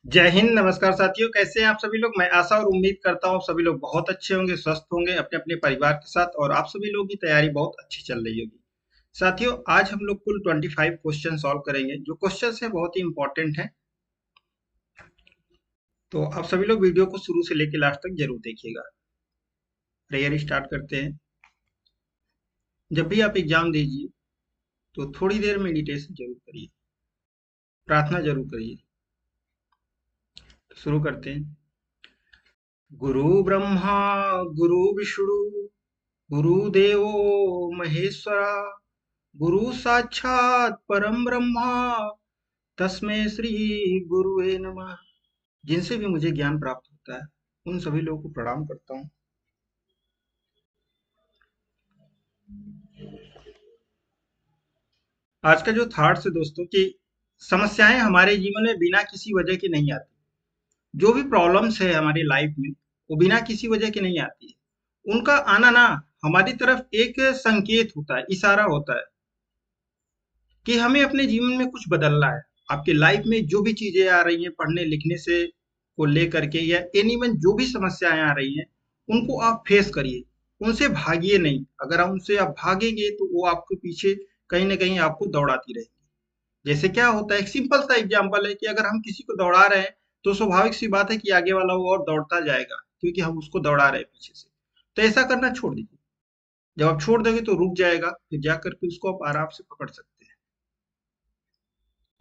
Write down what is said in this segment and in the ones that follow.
जय हिंद। नमस्कार साथियों, कैसे हैं आप सभी लोग। मैं आशा और उम्मीद करता हूँ आप सभी लोग बहुत अच्छे होंगे, स्वस्थ होंगे अपने अपने परिवार के साथ, और आप सभी लोगों की तैयारी बहुत अच्छी चल रही होगी। साथियों, आज हम लोग कुल 25 क्वेश्चन सॉल्व करेंगे। जो क्वेश्चन है बहुत ही इंपॉर्टेंट हैं, तो आप सभी लोग वीडियो को शुरू से लेकर लास्ट तक जरूर देखिएगा। प्रेयर स्टार्ट करते हैं। जब भी आप एग्जाम दीजिए तो थोड़ी देर मेडिटेशन जरूर करिए, प्रार्थना जरूर करिए। शुरू करते हैं। गुरु ब्रह्मा गुरु विष्णु गुरुदेवो महेश्वरा, गुरु साक्षात परम ब्रह्मा, तस्मै श्री गुरुवे नमः। जिनसे भी मुझे ज्ञान प्राप्त होता है उन सभी लोगों को प्रणाम करता हूँ। आज का जो थॉट्स है दोस्तों, कि समस्याएं हमारे जीवन में बिना किसी वजह के नहीं आती। जो भी प्रॉब्लम्स है हमारी लाइफ में, वो बिना किसी वजह के नहीं आती है। उनका आना ना हमारी तरफ एक संकेत होता है, इशारा होता है कि हमें अपने जीवन में कुछ बदलना है। आपके लाइफ में जो भी चीजें आ रही हैं पढ़ने लिखने से को लेकर के, या एनीवन जो भी समस्याएं आ रही हैं, उनको आप फेस करिए, उनसे भागिए नहीं। अगर आप उनसे आप भागेंगे तो वो आपके पीछे कहीं ना कहीं आपको दौड़ाती रहेगी। जैसे क्या होता है, एक सिंपल सा एग्जांपल है कि अगर हम किसी को दौड़ा रहे हैं तो स्वाभाविक सी बात है कि आगे वाला वो और दौड़ता जाएगा, क्योंकि हम उसको दौड़ा रहे हैं पीछे से। तो ऐसा करना छोड़ दीजिए। जब आप छोड़ दोगे तो रुक जाएगा, फिर जा करके उसको आप आराम से पकड़ सकते हैं।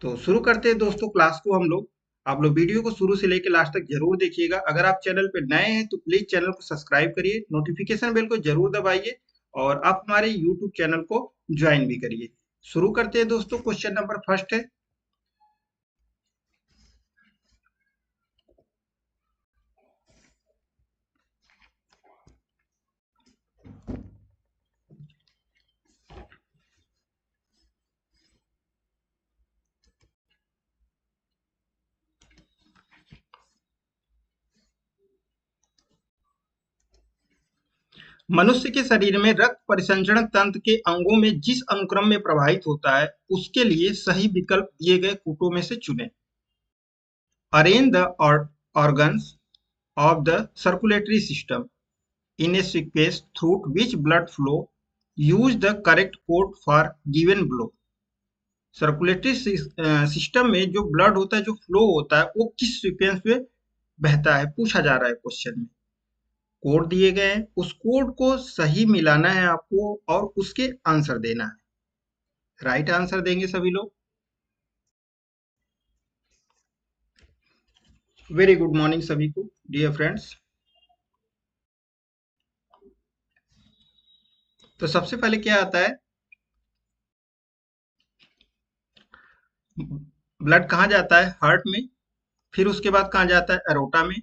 तो शुरू करते हैं दोस्तों क्लास को हम लोग। आप लोग वीडियो को शुरू से लेकर लास्ट तक जरूर देखिएगा। अगर आप चैनल पे नए हैं तो प्लीज चैनल को सब्सक्राइब करिए, नोटिफिकेशन बेल को जरूर दबाइए, और आप हमारे यूट्यूब चैनल को ज्वाइन भी करिए। शुरू करते हैं दोस्तों। क्वेश्चन नंबर फर्स्ट है, मनुष्य के शरीर में रक्त परिसंचरण तंत्र के अंगों में जिस अनुक्रम में प्रवाहित होता है उसके लिए सही विकल्प दिए गए कूटों में से चुनें। Arrange the organs of the circulatory system in a sequence through which blood flow. Use the correct code for given blow. Circulatory system में जो ब्लड होता है, जो फ्लो होता है, वो किस सीक्वेंस में बहता है, पूछा जा रहा है क्वेश्चन में। कोड दिए गए हैं, उस कोड को सही मिलाना है आपको और उसके आंसर देना है। राइट आंसर देंगे सभी लोग। वेरी गुड मॉर्निंग सभी को, डियर फ्रेंड्स। तो सबसे पहले क्या आता है, ब्लड कहाँ जाता है, हार्ट में। फिर उसके बाद कहाँ जाता है, एरोटा में।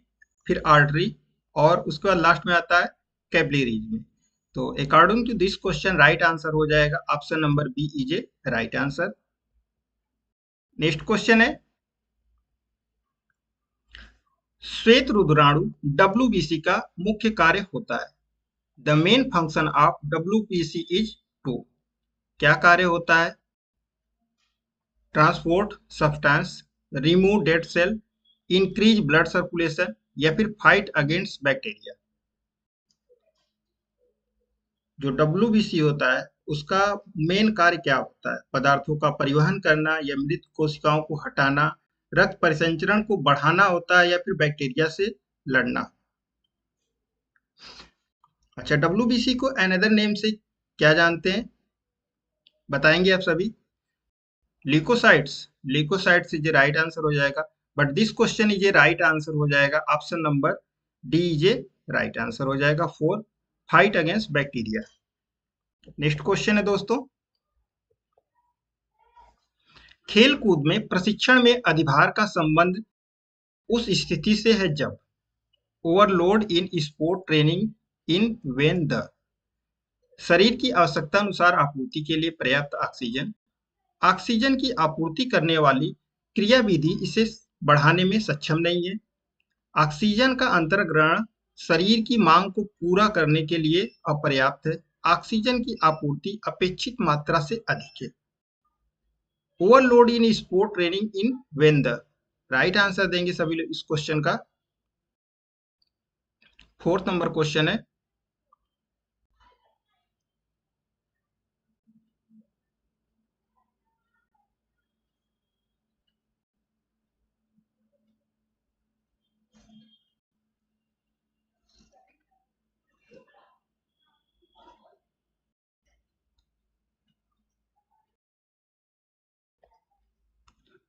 फिर आर्टरी, और उसके बाद लास्ट में आता है कैपिलरीज में। तो according to this question right answer हो जाएगा option number B is a right answer. Next question है, श्वेत रुद्राणु डब्ल्यूबीसी का मुख्य कार्य होता है। The main function of WBC is to. क्या कार्य होता है, transport substance, remove dead cell, increase blood circulation, या फिर फाइट अगेंस्ट बैक्टीरिया। जो डब्ल्यूबीसी होता है उसका मेन कार्य क्या होता है, पदार्थों का परिवहन करना या मृत कोशिकाओं को हटाना, रक्त परिसंचरण को बढ़ाना होता है, या फिर बैक्टीरिया से लड़ना। अच्छा, डब्ल्यूबीसी को अनदर नेम से क्या जानते हैं, बताएंगे आप सभी। Leucocytes. Leucocytes is a right answer हो जाएगा, but this question is a right answer हो जाएगा option number D is a right answer हो जाएगा for fight against bacteria. Next question है दोस्तों, खेल कूद में प्रशिक्षण में अधिभार का संबंध उस स्थिति से है जब overload in sport training in when the शरीर की आवश्यकता अनुसार आपूर्ति के लिए पर्याप्त ऑक्सीजन, ऑक्सीजन की आपूर्ति करने वाली क्रियाविधि इसे बढ़ाने में सक्षम नहीं है, ऑक्सीजन का अंतर्ग्रहण शरीर की मांग को पूरा करने के लिए अपर्याप्त है, ऑक्सीजन की आपूर्ति अपेक्षित मात्रा से अधिक है। Overload in sport training in when the right answer देंगे सभी लोग इस क्वेश्चन का। फोर्थ नंबर क्वेश्चन है,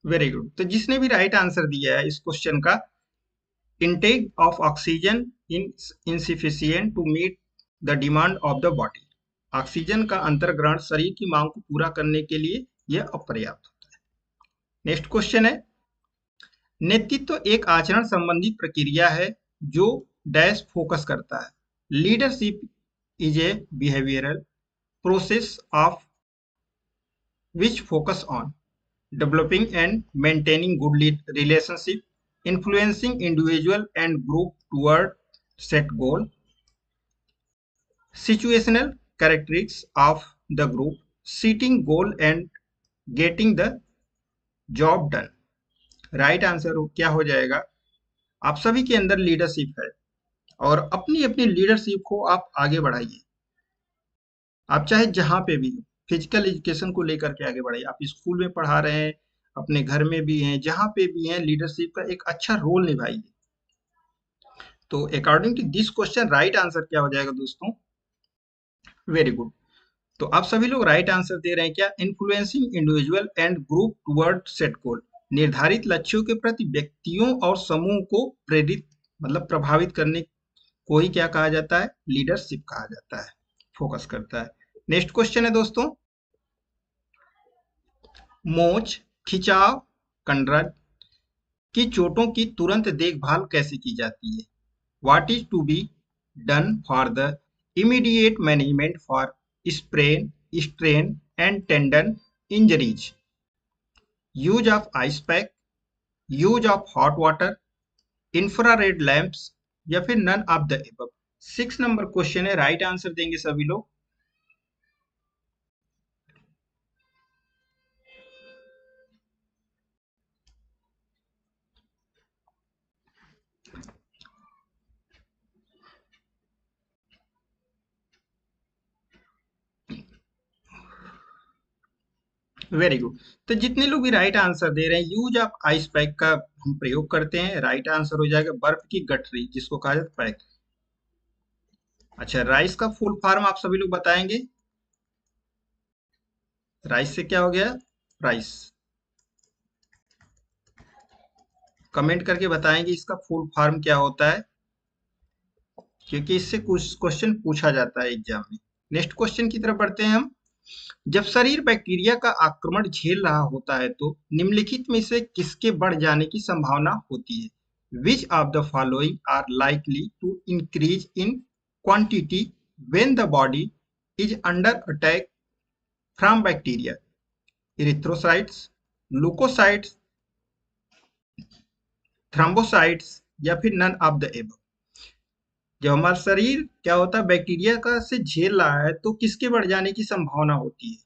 वेरी गुड। तो जिसने भी राइट आंसर दिया है इस क्वेश्चन का, intake of oxygen is insufficient to meet the demand of the body। Oxygen का अंतर्ग्रहण शरीर की मांग को पूरा करने के लिए यह अपर्याप्त होता है। नेक्स्ट क्वेश्चन है, नेतृत्व एक आचरण संबंधी प्रक्रिया है जो डैश फोकस करता है। Leadership is a behavioural process of which focus on developing and maintaining good relationship, influencing individual and group toward set goal, situational characteristics of the group, setting goal and getting the job done। Right answer क्या हो जाएगा? आप सभी के अंदर leadership है और अपनी अपनी लीडरशिप को आप आगे बढ़ाइए। आप चाहे जहां पे भी हो, फिजिकल एजुकेशन को लेकर के आगे बढ़ाइए। आप स्कूल में पढ़ा रहे हैं, अपने घर में भी हैं, जहां पे भी हैं, लीडरशिप का एक अच्छा रोल निभाइए। तो according to this question right answer क्या हो जाएगा दोस्तों? Very good. तो आप सभी लोग राइट आंसर दे रहे हैं क्या? Influencing individual and group toward set goal. निर्धारित लक्ष्यों के प्रति व्यक्तियों और समूह को प्रेरित मतलब प्रभावित करने को ही क्या कहा जाता है? लीडरशिप कहा जाता है, फोकस करता है। नेक्स्ट क्वेश्चन है दोस्तों, मोच, खिंचाव, कंडरत की चोटों की तुरंत देखभाल कैसे की जाती है? What is to be done for the immediate management for sprain, strain and tendon injuries? Use of ice pack, use of hot water, infrared lamps या फिर none of the above। 6 number question है, right answer देंगे सभी लोग। Very good. तो जितने लोग भी राइट आंसर दे रहे हैं, यूज ऑफ आइस पैक का हम प्रयोग करते हैं। राइट आंसर हो जाएगा बर्फ की गठरी, जिसको कहा जाता है पैक। अच्छा, राइस का फुल फॉर्म आप सभी लोग बताएंगे? राइस से क्या हो गया? राइस। कमेंट करके बताएंगे इसका फुल फॉर्म क्या होता है, क्योंकि इससे कुछ क्वेश्चन पूछा जाता है एग्जाम में। नेक्स्ट क्वेश्चन की तरफ बढ़ते हैं हम। जब शरीर बैक्टीरिया का आक्रमण झेल रहा होता है तो निम्नलिखित में से किसके बढ़ जाने की संभावना होती है? Which of the following are likely to increase in quantity when the body is under attack from bacteria? Erythrocytes, leucocytes, thrombocytes या फिर नन ऑफ द एबव। जब हमारा शरीर क्या होता है, बैक्टीरिया का से झेल रहा है तो किसके बढ़ जाने की संभावना होती है?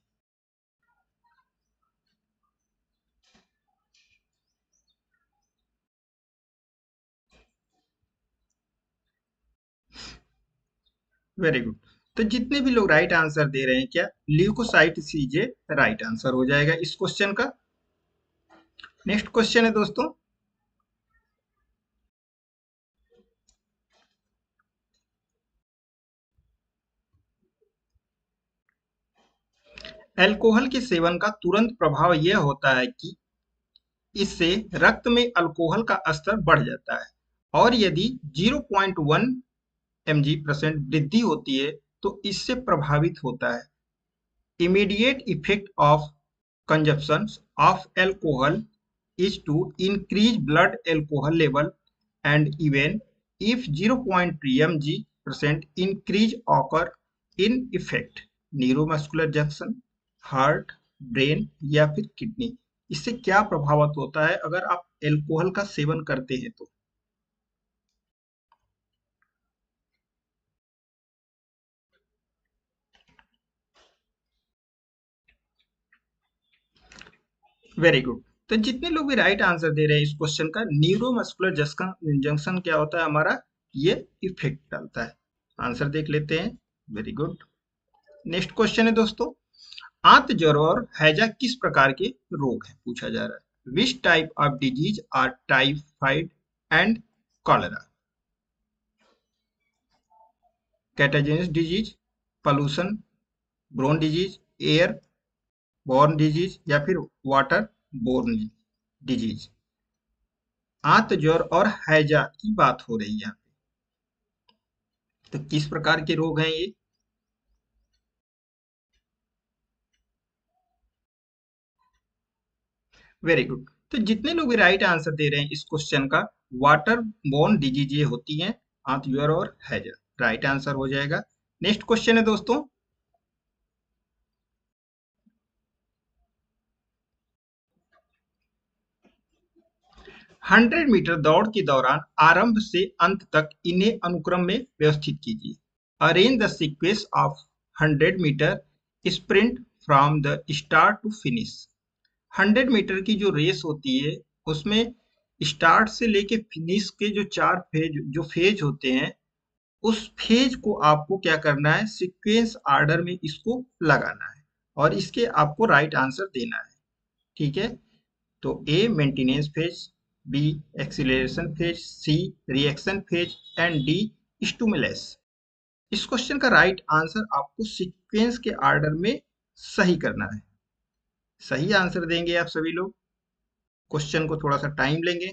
Very good. तो जितने भी लोग राइट आंसर दे रहे हैं क्या, ल्यूकोसाइट सीजे राइट आंसर हो जाएगा इस क्वेश्चन का। नेक्स्ट क्वेश्चन है दोस्तों, अल्कोहल के सेवन का तुरंत प्रभाव यह होता है कि इससे रक्त में अल्कोहल का स्तर बढ़ जाता है और यदि 0.1 mg% वृद्धि होती है तो इससे प्रभावित होता है। Immediate effect of consumption of alcohol is to increase blood alcohol level, and even if 0.3 mg% increase occur in effect neuromuscular junction, heart, brain या फिर किडनी। इससे क्या प्रभावित होता है अगर आप एल्कोहल का सेवन करते हैं तो? Very good. तो जितने लोग भी राइट आंसर दे रहे हैं इस क्वेश्चन का, न्यूरोमस्कुलर जंक्शन क्या होता है हमारा, ये इफेक्ट डालता है। आंसर देख लेते हैं। Very good. नेक्स्ट क्वेश्चन है दोस्तों, आंत ज्वर और हैजा किस प्रकार के रोग हैं, पूछा जा रहा है। Which type of disease are typhoid and cholera? कैटाजेनिस disease, pollution, borne disease, air borne disease या फिर वाटर बोर्न डिजीज। आंत ज्वर और हैजा की बात हो रही है यहाँ पे। तो किस प्रकार के रोग हैं ये? Very good. तो जितने लोग भी राइट आंसर दे रहे हैं इस क्वेश्चन का, वाटर बोर्न डिजीज ये होती हैं, आंत ज्वर और हैजा। राइट आंसर हो जाएगा। नेक्स्ट क्वेश्चन है दोस्तों, 100 मीटर दौड़ के दौरान आरंभ से अंत तक इन्हें अनुक्रम में व्यवस्थित कीजिए। Arrange the sequence of 100 metre sprint from the start to finish. 100 metre की जो रेस होती है उसमें स्टार्ट से लेके फिनिश के जो 4 फेज होते हैं, उस फेज को आपको क्या करना है, सीक्वेंस ऑर्डर में इसको लगाना है और इसके आपको राइट आंसर देना है। ठीक है, तो A maintenance phase, B acceleration phase, C reaction phase and D stimulus. इस क्वेश्चन का राइट आंसर आपको सीक्वेंस के ऑर्डर में सही करना है। सही आंसर देंगे आप सभी लोग। क्वेश्चन को थोड़ा सा टाइम लेंगे।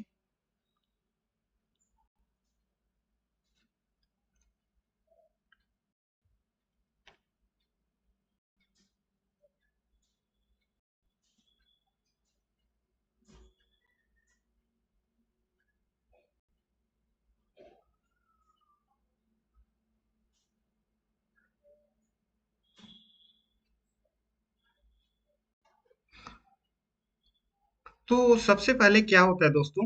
तो सबसे पहले क्या होता है दोस्तों,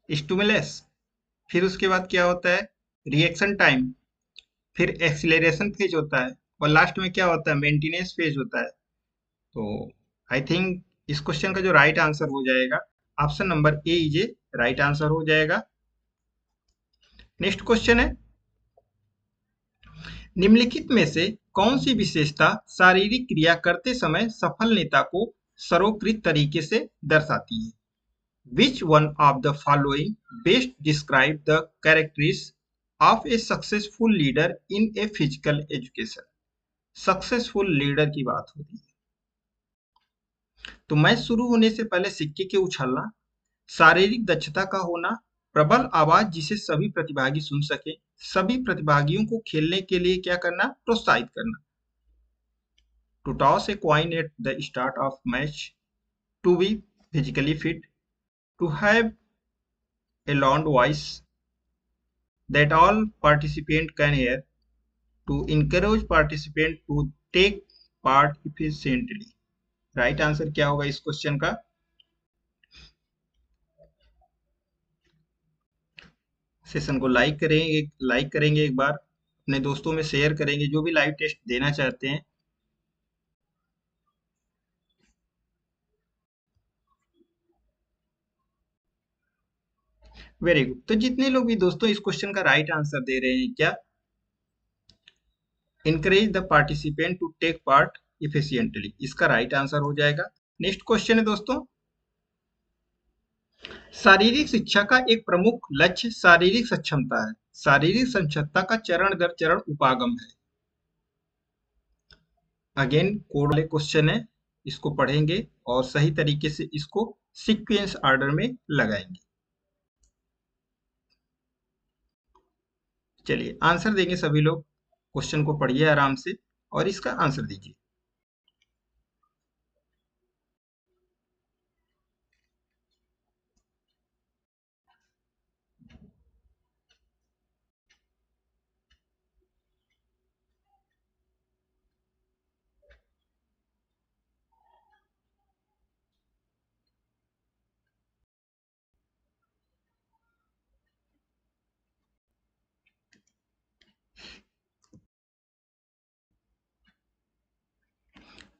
स्टिमुलस, फिर उसके बाद क्या होता है, रिएक्शन टाइम, फिर एक्सीलरेशन फेज होता है और लास्ट में क्या होता है, मेंटेनेंस फेज होता है। तो आई थिंक इस क्वेश्चन का जो राइट आंसर हो जाएगा, option number A is a right answer हो जाएगा। नेक्स्ट क्वेश्चन है, निम्नलिखित में से कौन सी विशेषता शारीरिक क्रिया करते समय सफल नेता को सर्वोत्कृष्ट तरीके से दर्शाती है? Which one of the following best describe the characteristics of a successful leader in a physical education? Successful leader की बात हो रही है। तो मैच शुरू होने से पहले सिक्के के उछलना, शारीरिक दक्षता का होना, प्रबल आवाज जिसे सभी प्रतिभागी सुन सके, सभी प्रतिभागियों को खेलने के लिए क्या करना, प्रोत्साहित करना। To toss a coin at the start of match, to be physically fit, to have a loud voice that all participants can hear, to encourage participants to take part efficiently। Right answer क्या होगा इस question का? Session को like करेंगे एक बार, अपने दोस्तों में शेयर करेंगे जो भी लाइव टेस्ट देना चाहते हैं। Very good. तो जितने लोग भी दोस्तों इस क्वेश्चन का राइट आंसर दे रहे हैं, क्या encourage the participant to take part efficiently, इसका राइट आंसर हो जाएगा। नेक्स्ट क्वेश्चन है दोस्तों, शारीरिक शिक्षा का एक प्रमुख लक्ष्य शारीरिक सक्षमता है। शारीरिक सक्षमता का चरण दर चरण उपागम है। अगेन कोड वाले क्वेश्चन है, इसको पढ़ेंगे और सही तरीके से इसको सीक्वेंस ऑर्डर में लगाएंगे। चलिए आंसर देंगे सभी लोग। क्वेश्चन को पढ़िए आराम से और इसका आंसर दीजिए।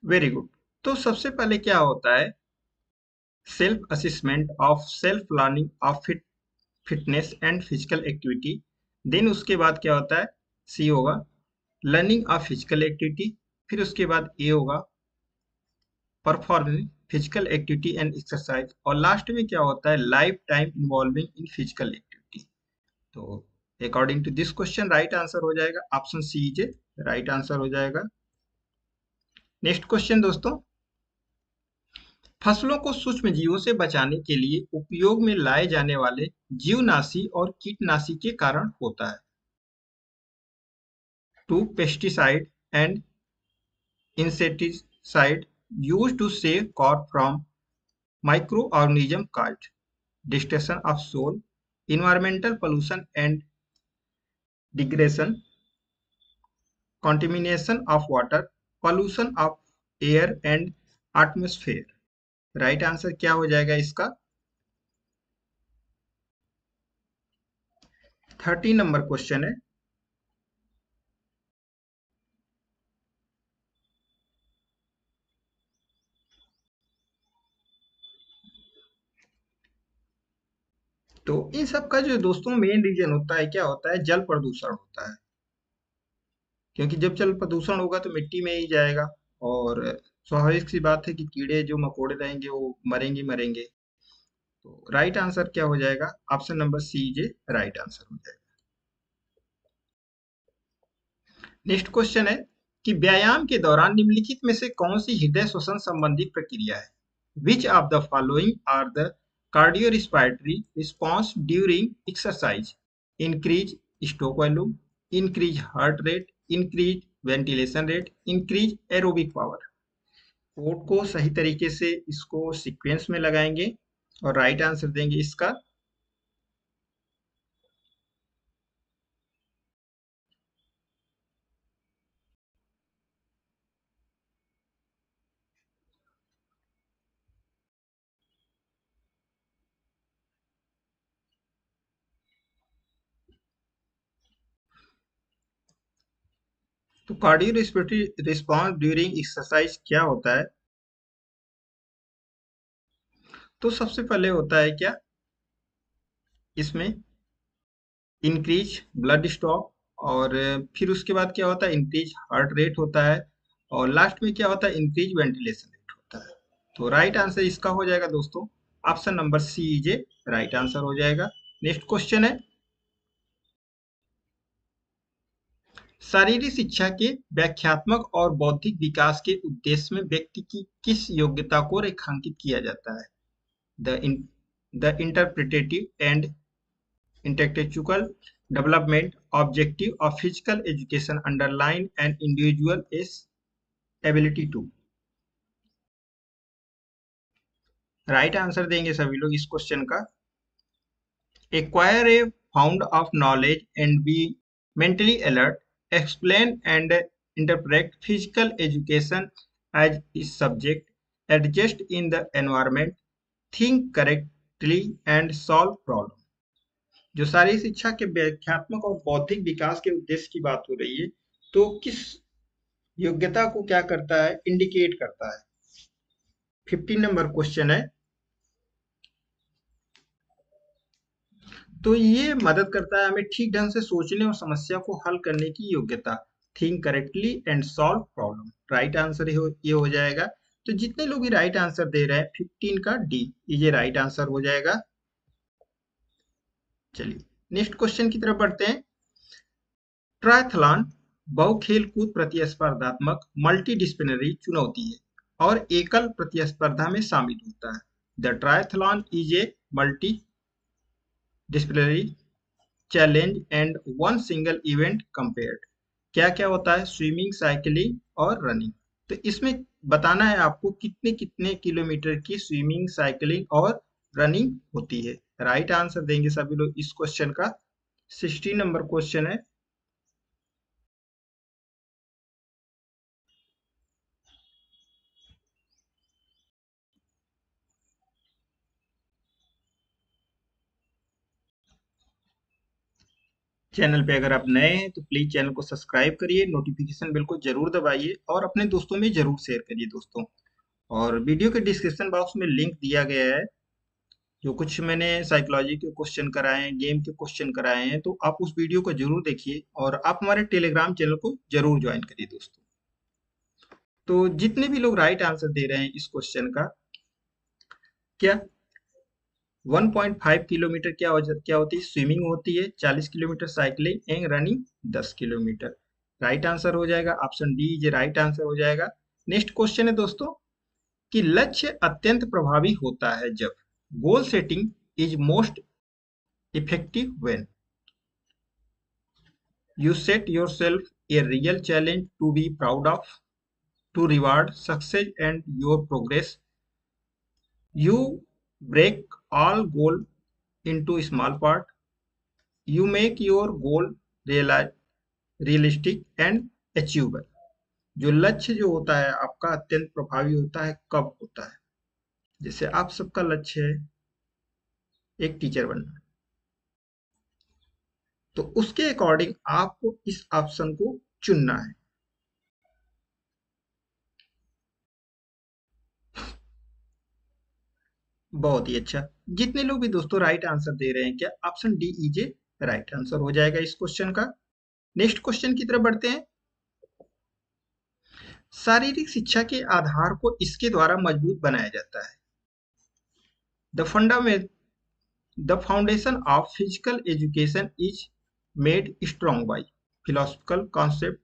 Very good. तो सबसे पहले क्या होता है, self assessment of self learning of fitness and physical activity. Then उसके बाद क्या होता है, सी होगा लर्निंग ऑफ फिजिकल एक्टिविटी। फिर उसके बाद ए होगा performing physical activity and exercise. और लास्ट में क्या होता है, life time involving in physical activity. तो according to this question right answer हो जाएगा option C is right answer हो जाएगा। नेक्स्ट क्वेश्चन दोस्तों, फसलों को सूक्ष्म जीवों से बचाने के लिए उपयोग में लाए जाने वाले जीवनाशी और कीटनाशी के कारण होता है। To pesticide and insecticide used to save crop from microorganism caused destruction of soil, environmental pollution and degradation, contamination of water, pollution of air and atmosphere। Right answer क्या हो जाएगा इसका, 13 नंबर क्वेश्चन है। तो इन सब का जो दोस्तों मेन रीजन होता है, क्या होता है, जल प्रदूषण होता है। क्योंकि जब जल प्रदूषण होगा तो मिट्टी में ही जाएगा, और स्वाभाविक सी बात है कि कीड़े जो मकोड़े रहेंगे वो मरेंगे मरेंगे। तो राइट आंसर क्या हो जाएगा, option number C is right answer हो जाएगा। नेक्स्ट क्वेश्चन है कि व्यायाम के दौरान निम्नलिखित में से कौन सी हृदय श्वसन संबंधी प्रक्रिया है। Which of the following are the cardiorespiratory response during exercise, increase stroke volume, increase heart rate, increase ventilation rate, increase aerobic power. Code को सही तरीके से इसको सीक्वेंस में लगाएंगे और राइट आंसर देंगे इसका। तो कार्डियोरेस्पिरेटरी रिस्पॉन्स ड्यूरिंग एक्सरसाइज क्या होता है, तो सबसे पहले होता है क्या, इसमें इंक्रीज ब्लड स्टॉक, और फिर उसके बाद क्या होता है, इंक्रीज हार्ट रेट होता है, और लास्ट में क्या होता है, इंक्रीज वेंटिलेशन रेट होता है। तो राइट आंसर इसका हो जाएगा दोस्तों option number C is a right answer हो जाएगा। नेक्स्ट क्वेश्चन है, शारीरिक शिक्षा के व्याख्यात्मक और बौद्धिक विकास के उद्देश्य में व्यक्ति की किस योग्यता को रेखांकित किया जाता है। The the interpretative and intellectual development objective of physical education underline an individual's ability to। Right answer देंगे सभी लोग इस क्वेश्चन का, acquire a fount of knowledge and be mentally alert, explain and interpret physical education as its subject, adjust in the environment, think correctly and solve problem। जो शारीरिक शिक्षा के व्याख्यात्मक और बौद्धिक विकास के उद्देश्य की बात हो रही है, तो किस योग्यता को क्या करता है, इंडिकेट करता है। 15 नंबर क्वेश्चन है, तो ये मदद करता है हमें ठीक ढंग से सोचने और समस्या को हल करने की योग्यता, think correctly and solve problem. Right answer ये हो जाएगा। तो जितने लोग भी राइट आंसर दे रहे हैं 15 का डी, ये राइट आंसर हो जाएगा। चलिए नेक्स्ट क्वेश्चन की तरफ बढ़ते हैं। ट्रायथलॉन बहु खेल कूद प्रतिस्पर्धात्मक मल्टीडिसिप्लिनरी चुनौती है और एकल प्रतिस्पर्धा में शामिल होता है। The triathlon is a multi disciplinary challenge and one single event compared. क्या क्या होता है, स्विमिंग, साइकिलिंग और रनिंग। तो इसमें बताना है आपको कितने कितने किलोमीटर की स्विमिंग, साइकिलिंग और रनिंग होती है। राइट आंसर देंगे सभी लोग इस क्वेश्चन का। 16 नंबर क्वेश्चन है, चैनल पे अगर आप नए हैं तो प्लीज चैनल को सब्सक्राइब करिए, नोटिफिकेशन बेल को जरूर दबाइए और अपने दोस्तों में जरूर शेयर करिए दोस्तों। और वीडियो के डिस्क्रिप्शन बॉक्स में लिंक दिया गया है, जो कुछ मैंने साइकोलॉजी के क्वेश्चन कराए हैं, गेम के क्वेश्चन कराए हैं, तो आप उस वीडियो को जरूर देखिए और आप हमारे टेलीग्राम चैनल को जरूर ज्वाइन करिए दोस्तों। तो जितने भी लोग राइट आंसर दे रहे हैं इस क्वेश्चन का, क्या 1.5 किलोमीटर क्या होती है? स्विमिंग होती है। 40 kilometre cycling and running 10 kilometre. Right answer हो जाएगा ऑप्शन डी, ये राइट आंसर हो जाएगा। नेक्स्ट क्वेश्चन है दोस्तों कि लक्ष्य अत्यंत प्रभावी होता है जब goal setting is most effective when you set yourself a real challenge to be proud of, to reward success and your progress, you break all goal into small part, you make your goal realistic and achievable। जो लक्ष्य जो होता है आपका अत्यंत प्रभावी होता है कब होता है? जैसे आप सबका लक्ष्य है एक टीचर बनना, तो उसके अकॉर्डिंग आपको इस ऑप्शन को चुनना है। बहुत ही अच्छा। जितने लोग भी दोस्तों राइट आंसर दे रहे हैं, क्या option D is a right answer हो जाएगा इस क्वेश्चन का। नेक्स्ट क्वेश्चन की तरफ बढ़ते हैं। शारीरिक शिक्षा के आधार को इसके द्वारा मजबूत बनाया जाता है। The fundament the foundation of physical education is made strong bye philosophical concept,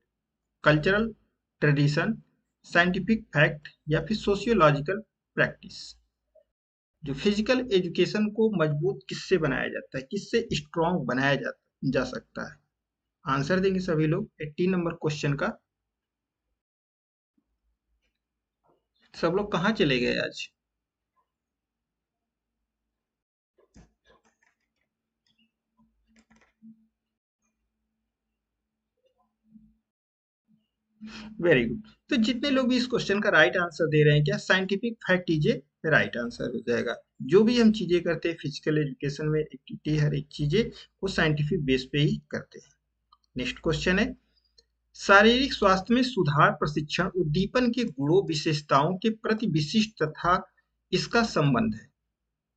cultural tradition, scientific fact या फिर सोशियोलॉजिकल प्रैक्टिस। जो फिजिकल एजुकेशन को मजबूत किससे बनाया जाता है, किससे स्ट्रॉन्ग बनाया जा सकता है? आंसर देंगे सभी लोग 18 नंबर क्वेश्चन का। सब लोग कहाँ चले गए आज? Very good. तो जितने लोग भी इस क्वेश्चन का राइट आंसर दे रहे हैं, क्या scientific fact is a right answer हो जाएगा। जो भी हम चीजें करते हैं फिजिकल एजुकेशन में, एक्टिविटी, हर एक चीजें वो साइंटिफिक बेस पे ही करते हैं। नेक्स्ट क्वेश्चन है, शारीरिक स्वास्थ्य में सुधार प्रशिक्षण उद्दीपन के गुणों विशेषताओं के प्रति विशिष्ट तथा इसका संबंध है।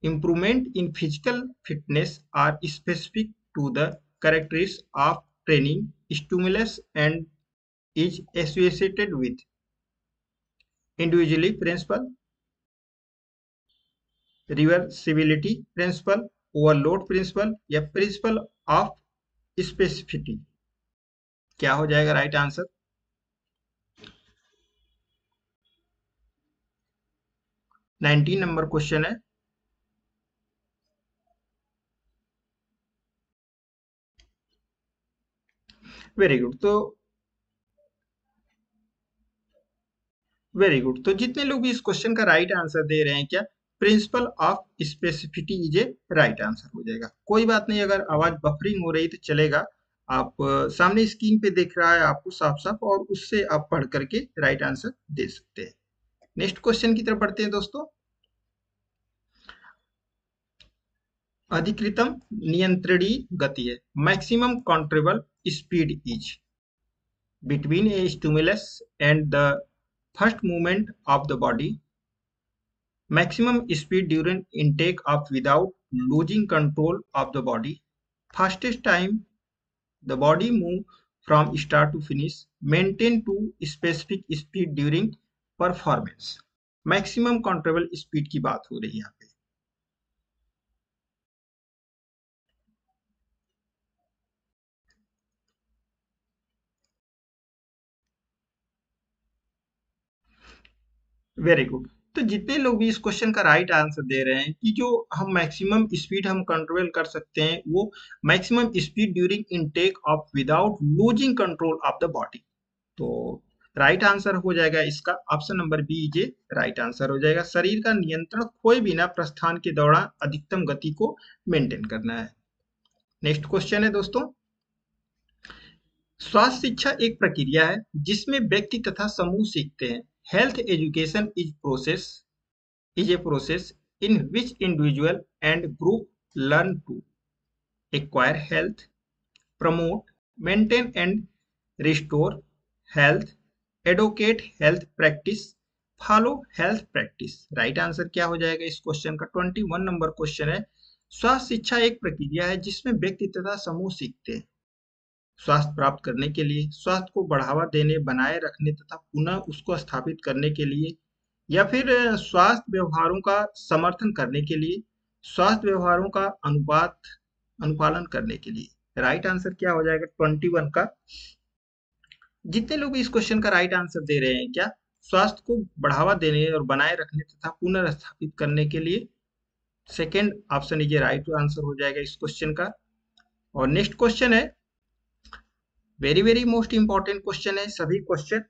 Improvement in physical fitness are specific to the characteristics of training stimulus and is associated with individually principle, reversibility principle, overload principle या principle of specificity। क्या हो जाएगा right answer? Nineteen number question है। Very good. Very good. तो जितने लोग भी इस क्वेश्चन का राइट आंसर दे रहे हैं, क्या principle of स्पेसिफिटी is a right answer हो जाएगा। कोई बात नहीं, अगर आवाज बफरिंग हो रही तो चलेगा। आप सामने स्क्रीन पे दिख रहा है आपको साफ साफ, और उससे आप पढ़ करके राइट आंसर दे सकते हैं। नेक्स्ट क्वेश्चन की तरफ बढ़ते हैं दोस्तों। अधिकतम नियंत्रणीय गति है। Maximum controllable speed is between a stimulus and the first movement of the body. Maximum speed during intake of without losing control of the body. Fastest time the body move from start to finish. Maintain to specific speed during performance. Maximum controllable speed की बात हो रही है यहाँ पे। Very good. तो जितने लोग भी इस क्वेश्चन का राइट आंसर दे रहे हैं कि जो हम मैक्सिमम स्पीड हम कंट्रोल कर सकते हैं, वो maximum speed during intake of without losing control of the body. तो राइट आंसर हो जाएगा इसका ऑप्शन नंबर बी, जे राइट आंसर हो जाएगा। शरीर का नियंत्रण खोए बिना प्रस्थान के दौरान अधिकतम गति को मेंटेन करना है। नेक्स्ट क्वेश्चन है दोस्तों, स्वास्थ्य शिक्षा एक प्रक्रिया है जिसमें व्यक्ति तथा समूह सीखते हैं। Health education is a process in which individual and group learn to acquire health, promote, maintain and restore health, educate health practice, follow health practice। Right answer क्या हो जाएगा इस क्वेश्चन का? 21 नंबर क्वेश्चन है। स्वास्थ्य शिक्षा एक प्रक्रिया है जिसमें व्यक्ति तथा समूह सीखते हैं स्वास्थ्य प्राप्त करने के लिए, स्वास्थ्य को बढ़ावा देने, बनाए रखने तथा पुनः उसको स्थापित करने के लिए, या फिर स्वास्थ्य व्यवहारों का समर्थन करने के लिए, स्वास्थ्य व्यवहारों का अनुपालन करने के लिए। राइट आंसर क्या हो जाएगा 21 का? जितने लोग इस क्वेश्चन का राइट आंसर दे रहे हैं, क्या स्वास्थ्य को बढ़ावा देने और बनाए रखने तथा पुनर्स्थापित करने के लिए, सेकेंड ऑप्शन ये राइट आंसर हो जाएगा इस क्वेश्चन का। और नेक्स्ट क्वेश्चन है, very very most important question है सभी क्वेश्चन।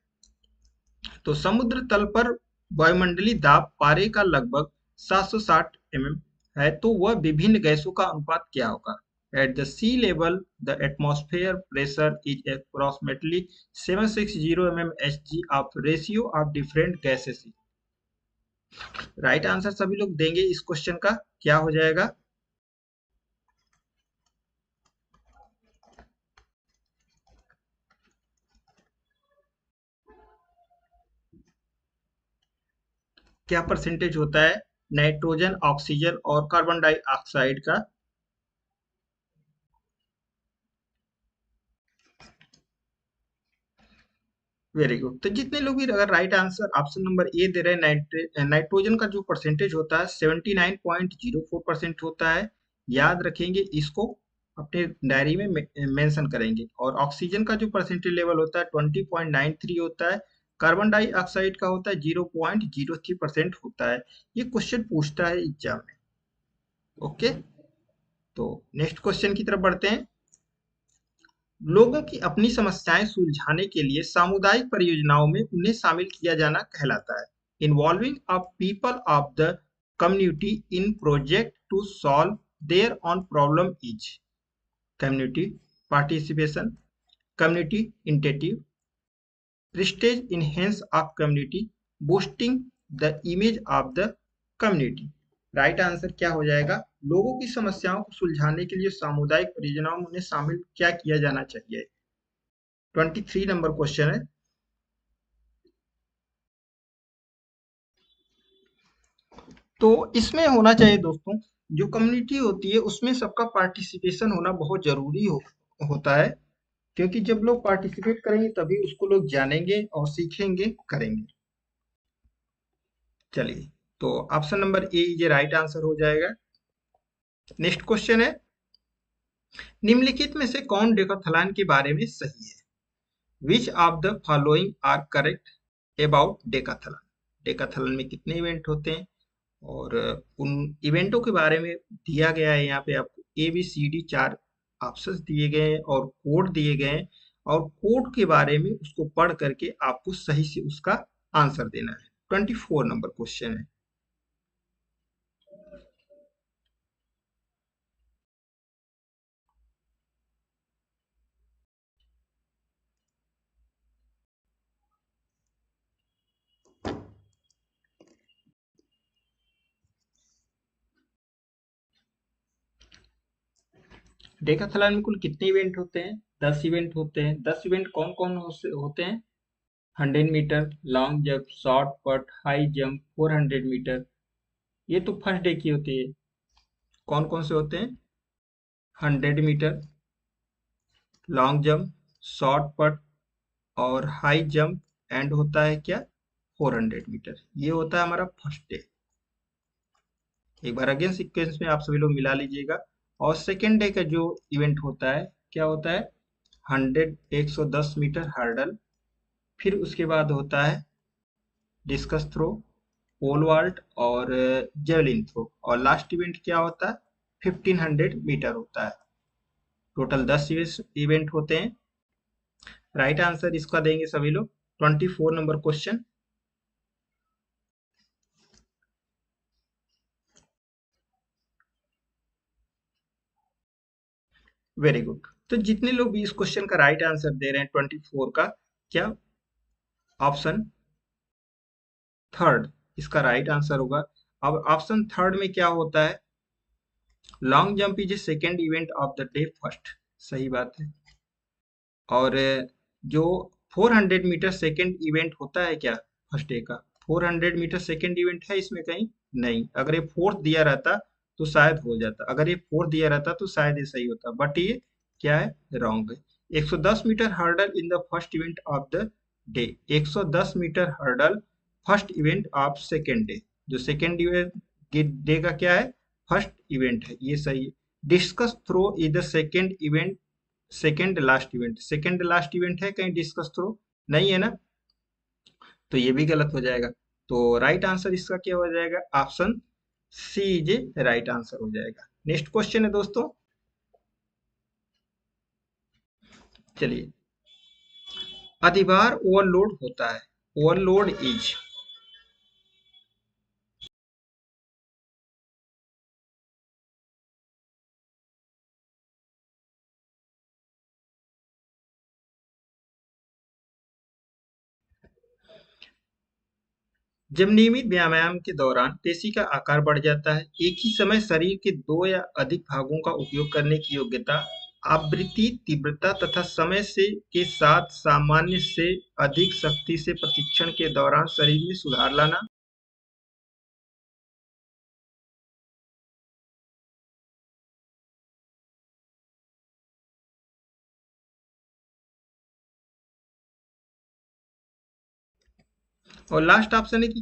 तो समुद्र तल पर वायुमंडलीय दाब पारे का लगभग 760 mm है, तो वह विभिन्न गैसों का अनुपात क्या होगा? At the sea level, the atmosphere pressure is approximately 760 mmHg of ratio of different gases। Right answer सभी लोग देंगे इस क्वेश्चन का, क्या हो जाएगा? क्या परसेंटेज होता है नाइट्रोजन, ऑक्सीजन और कार्बन डाइऑक्साइड का? Very good. तो जितने लोग भी अगर right answer option number A दे रहे हैं, नाइट्रोजन का जो परसेंटेज होता है 79.04% होता है। याद रखेंगे इसको, अपने डायरी में मेंशन करेंगे। और ऑक्सीजन का जो परसेंटेज लेवल होता है 20.93 होता है। कार्बन डाइऑक्साइड का होता है 0.03% होता है। ये क्वेश्चन पूछता है एग्जाम में। ओके, तो नेक्स्ट क्वेश्चन की तरफ बढ़ते हैं। लोगों की अपनी समस्याएं सुलझाने के लिए सामुदायिक परियोजनाओं में उन्हें शामिल किया जाना कहलाता है। Involving a people of the community in project to solve their own problem is community participation, community initiative, prestige enhance of community, boosting the image of the community. Right answer क्या हो जाएगा? लोगों की समस्याओं को सुलझाने के लिए सामुदायिक परियोजनाओं में उन्हें शामिल क्या किया जाना चाहिए? 23 नंबर क्वेश्चन है। तो इसमें होना चाहिए दोस्तों, जो कम्युनिटी होती है उसमें सबका पार्टिसिपेशन होना बहुत जरूरी होता है, क्योंकि जब लोग पार्टिसिपेट करेंगे तभी उसको लोग जानेंगे और सीखेंगे, करेंगे। चलिए, तो ऑप्शन नंबर ए ये राइट आंसर हो जाएगा। नेक्स्ट क्वेश्चन है, निम्नलिखित में से कौन डेकाथलॉन के बारे में सही है? Which of the following are correct about decathlon? Decathlon में कितने इवेंट होते हैं और उन इवेंटों के बारे में दिया गया है। यहाँ पे आपको A B C D 4 options दिए गए हैं और कोड दिए गए हैं, और कोड के बारे में उसको पढ़ करके आपको सही से उसका आंसर देना है। 24 नंबर क्वेश्चन है। डेकाथलॉन में कुल कितने इवेंट होते हैं? 10 इवेंट होते हैं। 10 इवेंट कौन कौन होते हैं? 100 मीटर, लॉन्ग जंप, शॉर्ट पट, हाई जंप, 400 मीटर। ये तो फर्स्ट डे की होती है। कौन कौन से होते हैं? 100 मीटर, लॉन्ग जंप, शॉर्ट पट और हाई जंप, एंड होता है क्या? 400 मीटर। ये होता है हमारा फर्स्ट डे। एक बार अगेन सीक्वेंस में आप सभी लोग मिला लीजिएगा। और सेकेंड डे का जो इवेंट होता है, क्या होता है? 110 मीटर हर्डल, फिर उसके बाद होता है डिस्कस थ्रो, पोल वॉल्ट और जेवलिन थ्रो, और लास्ट इवेंट क्या होता है? 1500 मीटर होता है। टोटल 10 इवेंट होते हैं। राइट आंसर इसका देंगे सभी लोग 24 नंबर क्वेश्चन। Very good. तो जितने लोग भी इस क्वेश्चन का राइट आंसर दे रहे हैं 24 का, क्या ऑप्शन थर्ड इसका राइट आंसर होगा। अब ऑप्शन थर्ड में क्या होता है? Long jump is a second event of the day first. सही बात है। और जो 400 मीटर सेकेंड इवेंट होता है क्या फर्स्ट डे का, 400 मीटर सेकेंड इवेंट है इसमें कहीं नहीं। अगर ये फोर्थ दिया रहता तो शायद हो जाता, अगर ये फोर्थ दिया रहता तो शायद ये सही होता, बट ये क्या है, रॉन्ग है। 110 metre hurdle in the first event of the day, 110 metre hurdle first event of second day, जो सेकेंड डे का क्या है, फर्स्ट इवेंट है, ये सही है। Discus throw is the second event, second last event, second last event है कहीं डिस्कस थ्रो, नहीं है ना, तो ये भी गलत हो जाएगा। तो राइट आंसर इसका क्या हो जाएगा, option C is a right answer हो जाएगा। नेक्स्ट क्वेश्चन है दोस्तों, चलिए। अधिभार ओवरलोड होता है, ओवरलोड इज, जब नियमित व्यायाम के दौरान पेशी का आकार बढ़ जाता है, एक ही समय शरीर के दो या अधिक भागों का उपयोग करने की योग्यता, आवृत्ति, तीव्रता तथा समय से के साथ सामान्य से अधिक शक्ति से प्रशिक्षण के दौरान शरीर में सुधार लाना। और लास्ट ऑप्शन है कि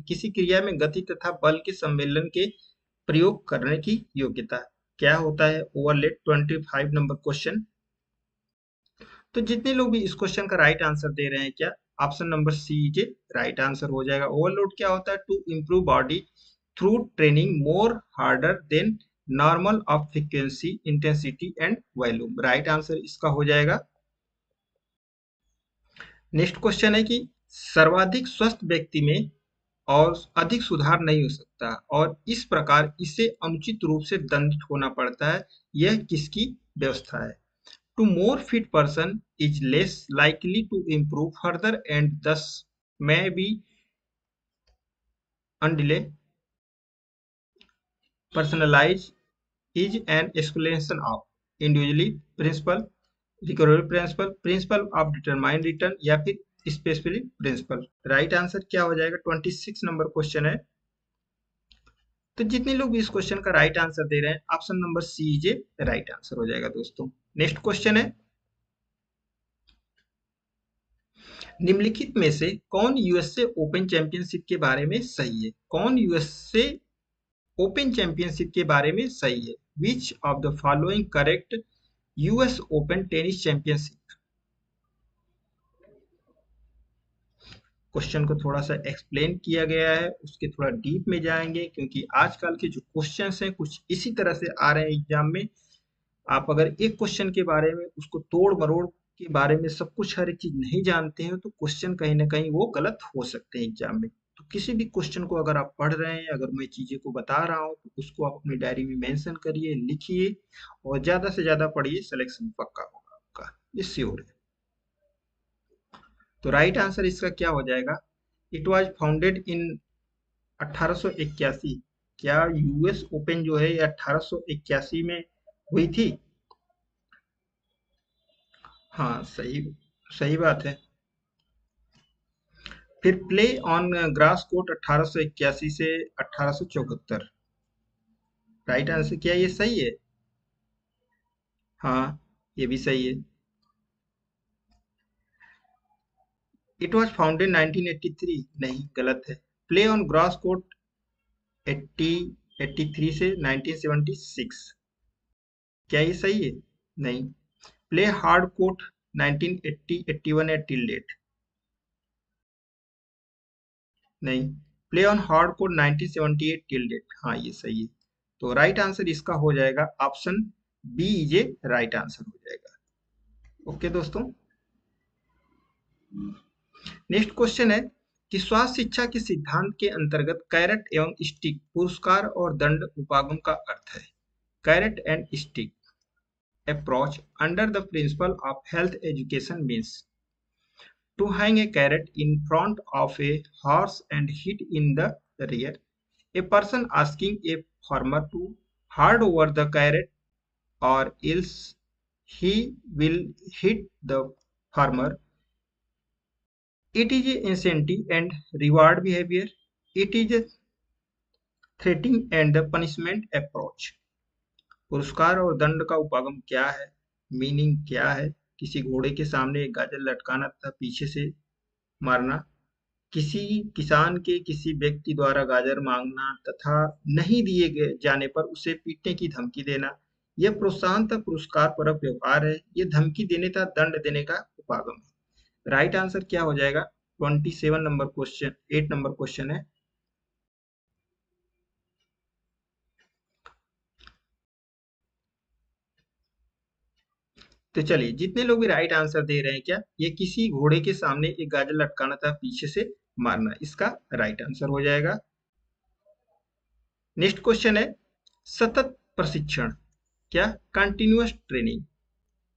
किसी क्रिया में गति तथा बल के सम्मेलन के प्रयोग करने की योग्यता। क्या होता है ओवरलेट, 25 नंबर क्वेश्चन। तो जितने लोग भी इस क्वेश्चन का राइट आंसर दे रहे हैं, क्या option number C is right answer हो जाएगा। ओवरलोड क्या होता है, to improve body through training more harder than normal of frequency intensity and volume, right answer इसका हो जाएगा। नेक्स्ट क्वेश्चन है कि सर्वाधिक स्वस्थ व्यक्ति में और अधिक सुधार नहीं हो सकता और इस प्रकार इसे अनुचित रूप से दंडित होना पड़ता है, यह किसकी व्यवस्था है। To more fit person is less likely to improve further and this may be undelay, personalized is an explanation of individually principle, recovery principle, principle of determine return या फिर स्पेसिफिक प्रिंसिपल, राइट आंसर क्या हो जाएगा। 26 number question है। तो जितने लोग भी इस क्वेश्चन का राइट आंसर दे रहे हैं, option number C is right answer हो जाएगा दोस्तों। नेक्स्ट क्वेश्चन है, निम्नलिखित में से कौन यूएसए ओपन चैंपियनशिप के बारे में सही है, कौन यूएसए ओपन चैंपियनशिप के बारे में सही है। Which of the following correct US open tennis championship. Question को थोड़ा सा एक्सप्लेन किया गया है, उसके थोड़ा डीप में जाएंगे क्योंकि आजकल के जो क्वेश्चंस हैं कुछ इसी तरह से आ रहे हैं एग्जाम में। आप अगर एक क्वेश्चन के बारे में उसको तोड़ मरोड़ के बारे में सब कुछ हर एक चीज नहीं जानते हैं तो क्वेश्चन कहीं ना कहीं वो गलत हो सकते हैं एग्जाम में। तो किसी भी क्वेश्चन को अगर आप पढ़ रहे हैं, अगर मैं चीजें को बता रहा हूँ तो उसको आप अपनी डायरी में मेंशन करिए, लिखिए और ज्यादा से ज्यादा पढ़िए, सिलेक्शन पक्का होगा आपका, ये श्योर है। तो राइट आंसर इसका क्या हो जाएगा, इट वाज फाउंडेड इन 1881। क्या यूएस ओपन जो है ये 1881 में हुई थी। हाँ सही, सही बात है। फिर प्ले ऑन ग्रास कोर्ट 1881 से 1874, राइट आंसर क्या ये सही है। हाँ ये भी सही है। इट वाज फाउंडेड 1983, नहीं गलत है। प्ले ऑन ग्रास कोर्ट 80 83 से 1976, क्या ये सही है, नहीं। प्ले हार्ड कोर्ट 1980 81 या टिल डेट, नहीं। Play on hard court 1978 till date, हाँ ये सही है। तो राइट आंसर इसका हो जाएगा option B is a right answer हो जाएगा। ओके दोस्तों, नेक्स्ट क्वेश्चन है कि स्वास्थ्य शिक्षा के सिद्धांत के अंतर्गत कैरेट एवं स्टिक, पुरस्कार और दंड उपागम का अर्थ है। Carrot and stick approach under the principle of health education means to hang a carrot in front of a horse and hit in the rear. A person asking a farmer to hand over the carrot or else he will hit the farmer. It is a incentive and reward behavior. It is a threatening and the punishment approach. पुरस्कार और दंड का उपागम क्या है, meaning क्या है? किसी घोड़े के सामने एक गाजर लटकाना तथा पीछे से मारना, किसी किसान के किसी व्यक्ति द्वारा गाजर मांगना तथा नहीं दिए गए जाने पर उसे पीटने की धमकी देना, यह प्रोत्साहन तथा पुरस्कार परक व्यवहार है। यह धमकी देने तथा दंड देने का उपागम है। राइट आंसर क्या हो जाएगा? 27 नंबर क्वेश्चन, 8 नंबर क्वेश्चन है। तो चलिए, जितने लोग भी राइट आंसर दे रहे हैं, क्या ये किसी घोड़े के सामने एक गाजर लटकाना था पीछे से मारना, इसका राइट आंसर हो जाएगा। नेक्स्ट क्वेश्चन है सतत प्रशिक्षण, क्या कंटिन्यूअस ट्रेनिंग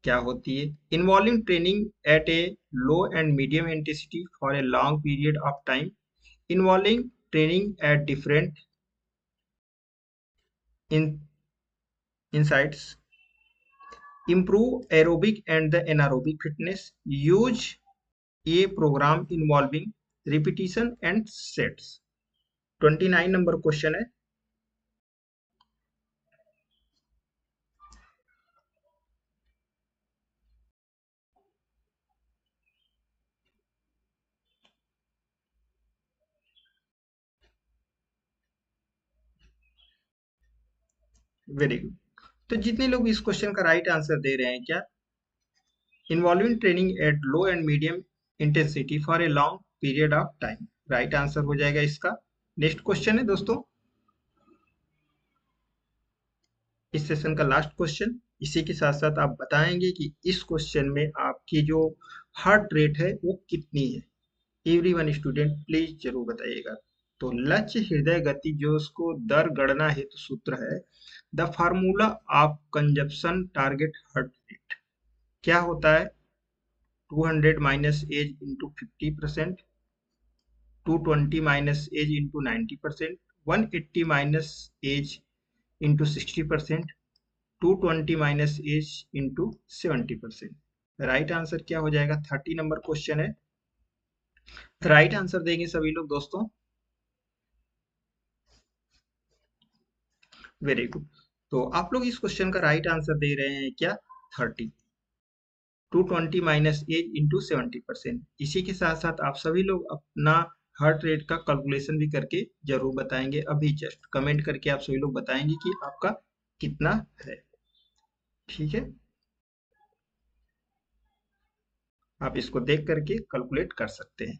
क्या होती है? Involving training at A low and medium intensity for a long period of time, involving training at different in insights, improve aerobic and the anaerobic fitness, use a program involving repetition and sets। 29 number question है। Very good. तो जितने लोग इस question का right answer दे रहे हैं, क्या involving training at low and medium intensity for a long period of time, right answer हो जाएगा इसका। नेक्स्ट क्वेश्चन है दोस्तों, इस सेशन का लास्ट क्वेश्चन। इसी के साथ साथ आप बताएंगे कि इस क्वेश्चन में आपकी जो हार्ट रेट है वो कितनी है। एवरीवन स्टूडेंट प्लीज जरूर बताइएगा। तो लक्ष्य हृदय गति जो उसको दर गणना हेतु सूत्र है, the formula of consumption target heart rate क्या होता है? 200 minus age into 50%, 220 minus age into 90%, 180 minus age into 60%, 220 minus age into 70%। Right answer क्या हो जाएगा? 30 नंबर क्वेश्चन है। राइट आंसर देंगे सभी लोग दोस्तों। Very good. तो आप लोग इस क्वेश्चन का राइट आंसर दे रहे हैं क्या? 30। 220 माइनस एज इंटू 70%। इसी के साथ साथ आप सभी लोग अपना हार्ट रेट का कैलकुलेशन भी करके जरूर बताएंगे। अभी जस्ट कमेंट करके आप सभी लोग बताएंगे कि आपका कितना है। ठीक है, आप इसको देख करके कैलकुलेट कर सकते हैं।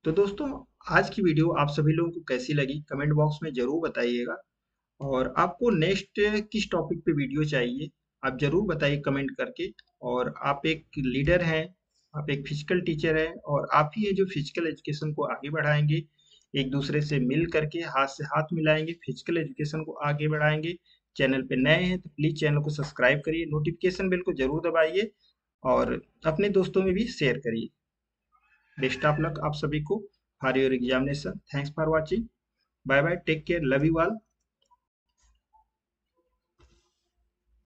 तो दोस्तों, आज की वीडियो आप सभी लोगों को कैसी लगी कमेंट बॉक्स में जरूर बताइएगा। और आपको नेक्स्ट किस टॉपिक पे वीडियो चाहिए आप जरूर बताइए कमेंट करके। और आप एक लीडर हैं, आप एक फिजिकल टीचर हैं, और आप ही है जो फिजिकल एजुकेशन को आगे बढ़ाएंगे। एक दूसरे से मिल करके हाथ से हाथ मिलाएंगे, फिजिकल एजुकेशन को आगे बढ़ाएंगे। चैनल पे नए हैं तो प्लीज चैनल को सब्सक्राइब करिए, नोटिफिकेशन बेल को जरूर दबाइए और अपने दोस्तों में भी शेयर करिए। बेस्ट ऑफ लक आप सभी को for your examination. Thanks for watching. Bye bye, take care, love you all.